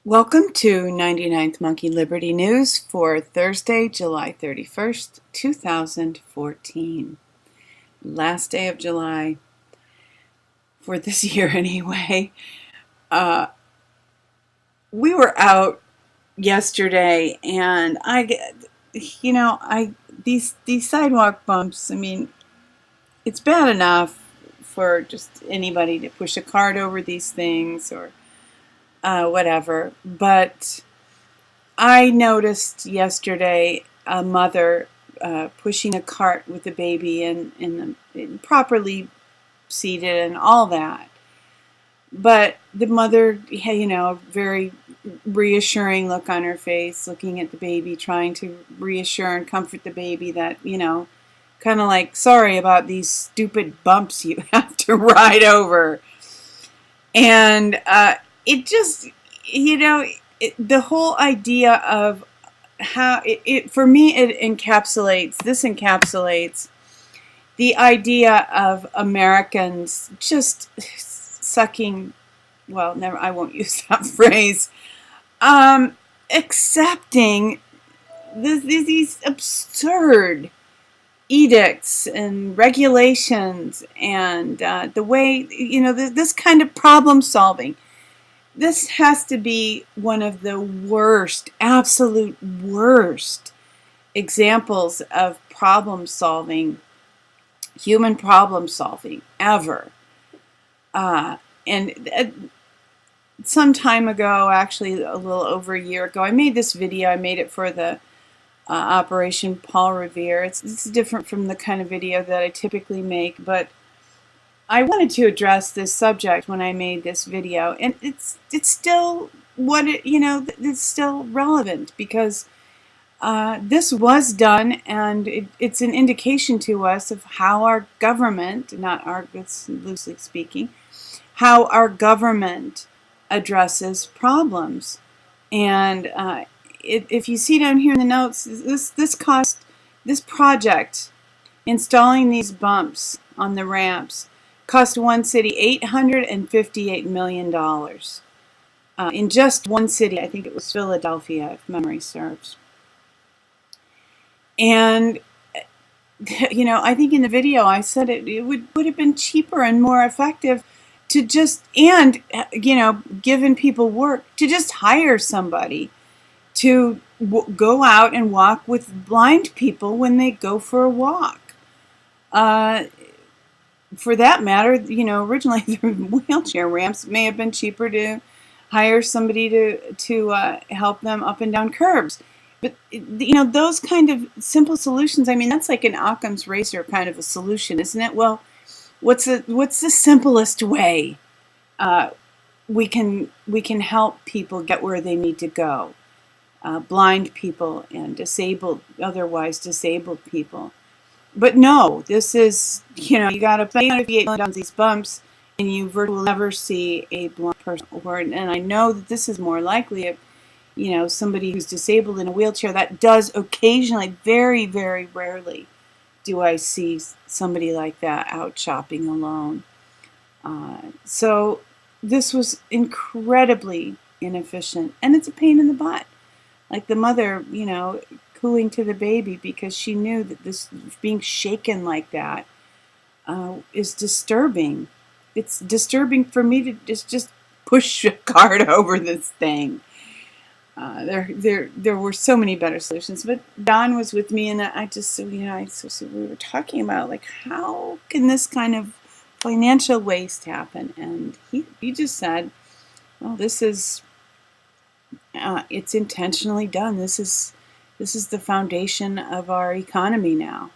Welcome to 99th Monkey Liberty News for Thursday, July 31st, 2014. Last day of July for this year anyway. We were out yesterday and these sidewalk bumps, it's bad enough for just anybody to push a cart over these things or whatever, but I noticed yesterday a mother pushing a cart with a baby and properly seated and all that. But the mother had, very reassuring look on her face, looking at the baby, trying to reassure and comfort the baby that, kind of like, sorry about these stupid bumps you have to ride over. And it just, the whole idea of how for me, it encapsulates the idea of Americans just sucking, well, never, I won't use that phrase, accepting these absurd edicts and regulations and the way, this kind of problem solving. This has to be one of the worst, absolute worst examples of problem solving, human problem solving ever. And some time ago, actually a little over a year ago, I made this video. I made it for the Operation Paul Revere. It's different from the kind of video that I typically make, but I wanted to address this subject when I made this video, and it's still it's still relevant because this was done, and it's an indication to us of how our government, it's loosely speaking, how our government addresses problems. And if you see down here in the notes, this project, installing these bumps on the ramps, cost one city $858 million. In just one city, I think it was Philadelphia, if memory serves. And, I think in the video I said it would have been cheaper and more effective to just, giving people work, to just hire somebody to go out and walk with blind people when they go for a walk. For that matter, originally the wheelchair ramps may have been cheaper to hire somebody to help them up and down curbs. But, those kind of simple solutions, that's like an Occam's razor kind of a solution, isn't it? Well, what's the simplest way we can help people get where they need to go? Blind people and otherwise disabled people. But no, this is, you got to pay $858 million on these bumps, and you virtually never see a blind person. And I know that this is more likely if, somebody who's disabled in a wheelchair. That does occasionally, very, very rarely, do I see somebody like that out shopping alone. So this was incredibly inefficient, and it's a pain in the butt. Like the mother, cooing to the baby because she knew that this being shaken like that is disturbing. It's disturbing for me to just push a cart over this thing. There were so many better solutions, but Don was with me, and we were talking about, like, how can this kind of financial waste happen? And he just said, well, this is it's intentionally done. This is the foundation of our economy now.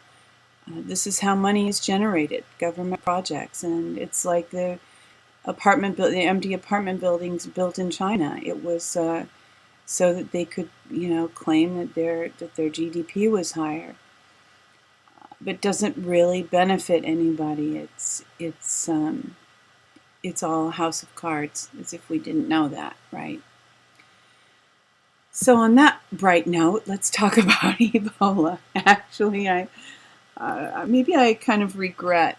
This is how money is generated, government projects, and it's like the empty apartment buildings built in China. It was so that they could, claim that their GDP was higher, but doesn't really benefit anybody. It's all a house of cards, as if we didn't know that, right? So on that bright note, let's talk about Ebola. Actually, maybe I kind of regret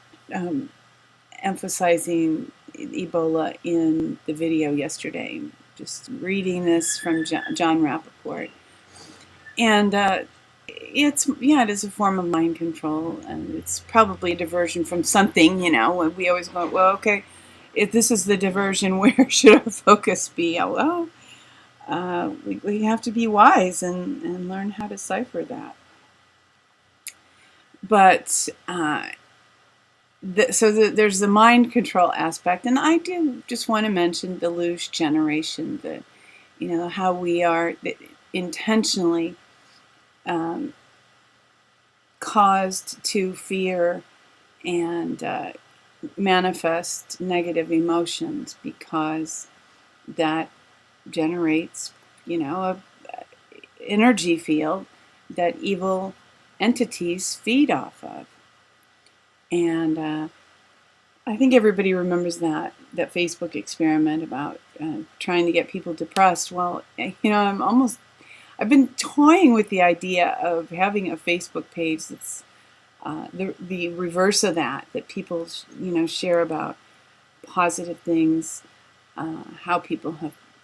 emphasizing Ebola in the video yesterday. just reading this from John Rappaport. And it is a form of mind control, and it's probably a diversion from something, we always go, well, okay, if this is the diversion, where should our focus be? Well, we have to be wise and learn how to decipher that. But there's the mind control aspect, and I do just want to mention the Luge generation, how we are intentionally caused to fear and manifest negative emotions, because that generates, a energy field that evil entities feed off of. And I think everybody remembers that Facebook experiment about trying to get people depressed. Well, I've been toying with the idea of having a Facebook page that's the reverse of that people, share about positive things, how people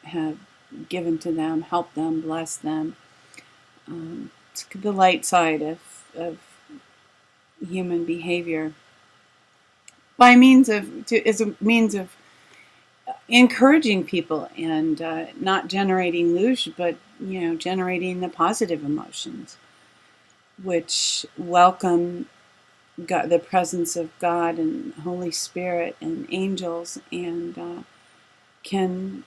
have given to them, helped them, blessed them. It's the light side of human behavior, as a means of encouraging people and not generating luge, but generating the positive emotions, which welcome God, the presence of God and Holy Spirit and angels, and can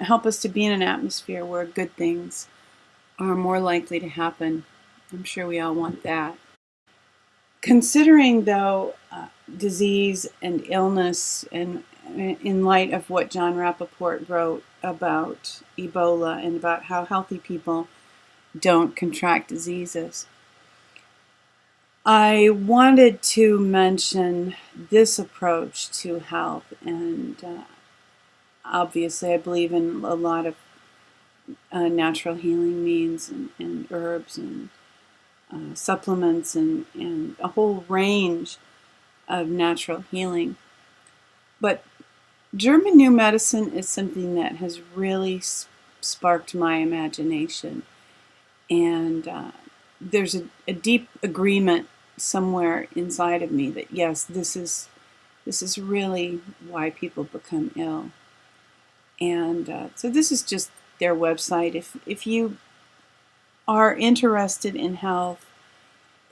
help us to be in an atmosphere where good things are more likely to happen. I'm sure we all want that. Considering, though, disease and illness, and in light of what John Rappaport wrote about Ebola and about how healthy people don't contract diseases, I wanted to mention this approach to health. And obviously I believe in a lot of natural healing means and herbs and supplements and a whole range of natural healing. But German New Medicine is something that has really sparked my imagination. And there's a deep agreement somewhere inside of me that, yes, this is really why people become ill. And so this is just their website. If you are interested in health,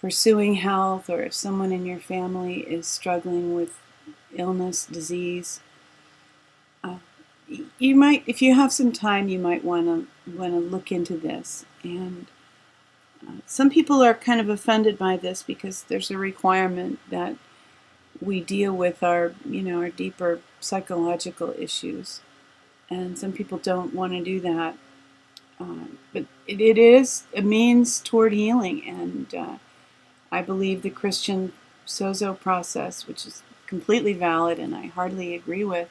pursuing health, or if someone in your family is struggling with illness, disease, you might, if you have some time, you might want to look into this. And some people are kind of offended by this because there's a requirement that we deal with our deeper psychological issues, and some people don't want to do that. But it is a means toward healing, and I believe the Christian sozo process, which is completely valid and I heartily agree with,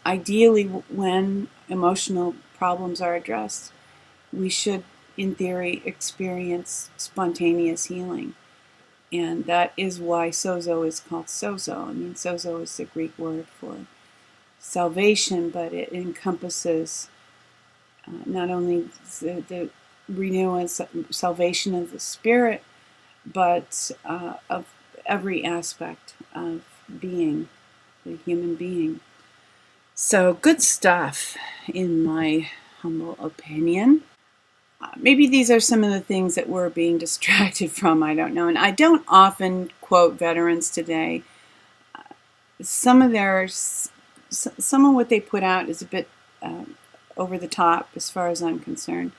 ideally when emotional problems are addressed, we should, in theory, experience spontaneous healing. And that is why sozo is called sozo. I mean, sozo is the Greek word for salvation, but it encompasses not only the renewal and salvation of the spirit, but of every aspect of being, the human being. So good stuff, in my humble opinion. Maybe these are some of the things that we're being distracted from, I don't know. And I don't often quote veterans today. Some of what they put out is a bit over the top as far as I'm concerned.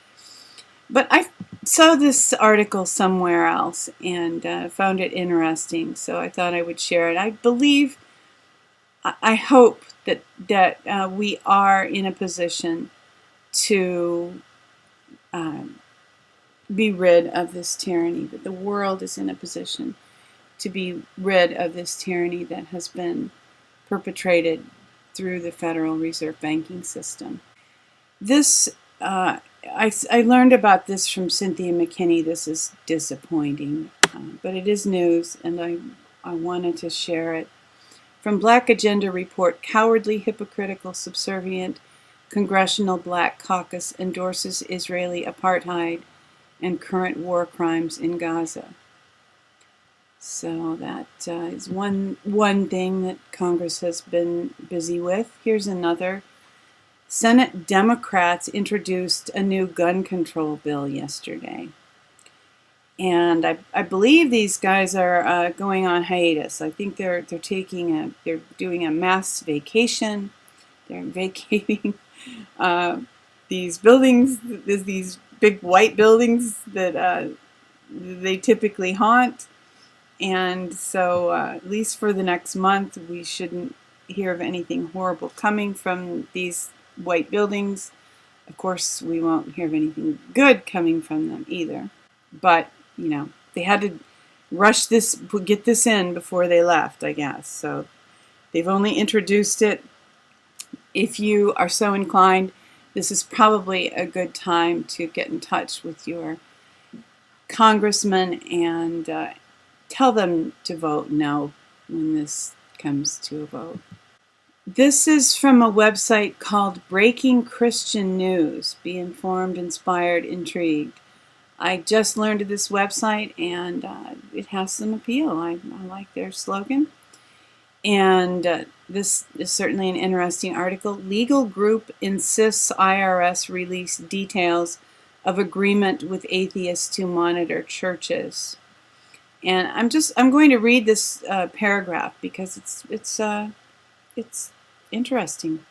But I saw this article somewhere else and found it interesting, so I thought I would share it. I hope that we are in a position to be rid of this tyranny, that the world is in a position to be rid of this tyranny that has been perpetrated through the Federal Reserve banking system. This, I learned about this from Cynthia McKinney. This is disappointing, but it is news, and I wanted to share it From Black Agenda Report, Cowardly, Hypocritical, Subservient, Congressional Black Caucus endorses Israeli apartheid and current war crimes in Gaza. So that is one thing that Congress has been busy with. Here's another. Senate Democrats introduced a new gun control bill yesterday. And I believe these guys are going on hiatus. I think they're doing a mass vacation. They're vacating these buildings, these big white buildings that they typically haunt. And so at least for the next month, we shouldn't hear of anything horrible coming from these white buildings. Of course, we won't hear of anything good coming from them either. But, you know, they had to rush this, get this in before they left, I guess. So they've only introduced it. If you are so inclined, this is probably a good time to get in touch with your congressman and tell them to vote no when this comes to a vote. This is from a website called Breaking Christian News. Be informed, inspired, intrigued. I just learned of this website, and it has some appeal. I like their slogan. And this is certainly an interesting article. Legal group insists IRS release details of agreement with atheists to monitor churches. And I'm going to read this paragraph because it's interesting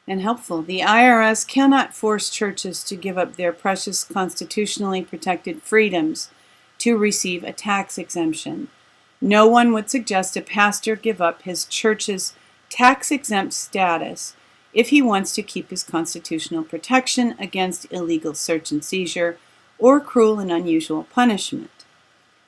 and helpful. The IRS cannot force churches to give up their precious constitutionally protected freedoms to receive a tax exemption. No one would suggest a pastor give up his church's tax-exempt status if he wants to keep his constitutional protection against illegal search and seizure or cruel and unusual punishment.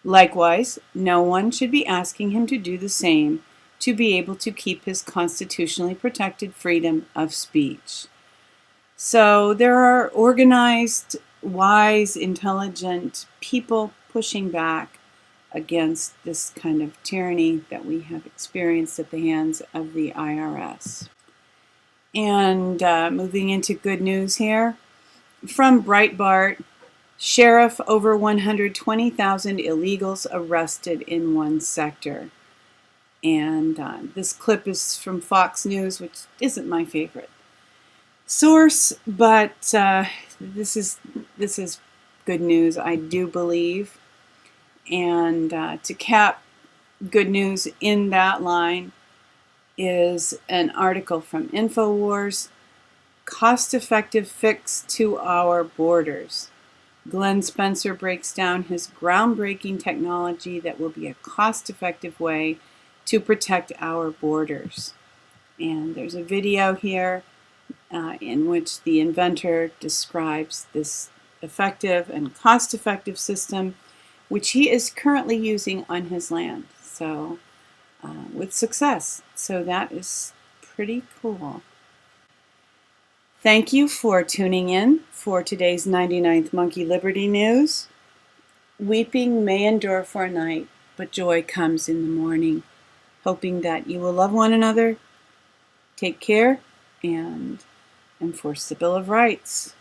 Likewise, no one should be asking him to do the same to be able to keep his constitutionally protected freedom of speech. So there are organized, wise, intelligent people pushing back against this kind of tyranny that we have experienced at the hands of the IRS. And moving into good news here, from Breitbart, sheriff over 120,000 illegals arrested in one sector. And this clip is from Fox News, which isn't my favorite source, but this is good news, I do believe. And to cap good news in that line is an article from InfoWars, Cost-Effective Fix to Our Borders. Glenn Spencer breaks down his groundbreaking technology that will be a cost-effective way to protect our borders. And there's a video here in which the inventor describes this effective and cost-effective system which he is currently using on his land. So with success. So that is pretty cool. Thank you for tuning in for today's 99th Monkey Liberty News. Weeping may endure for a night, but joy comes in the morning. Hoping that you will love one another, take care, and enforce the Bill of Rights.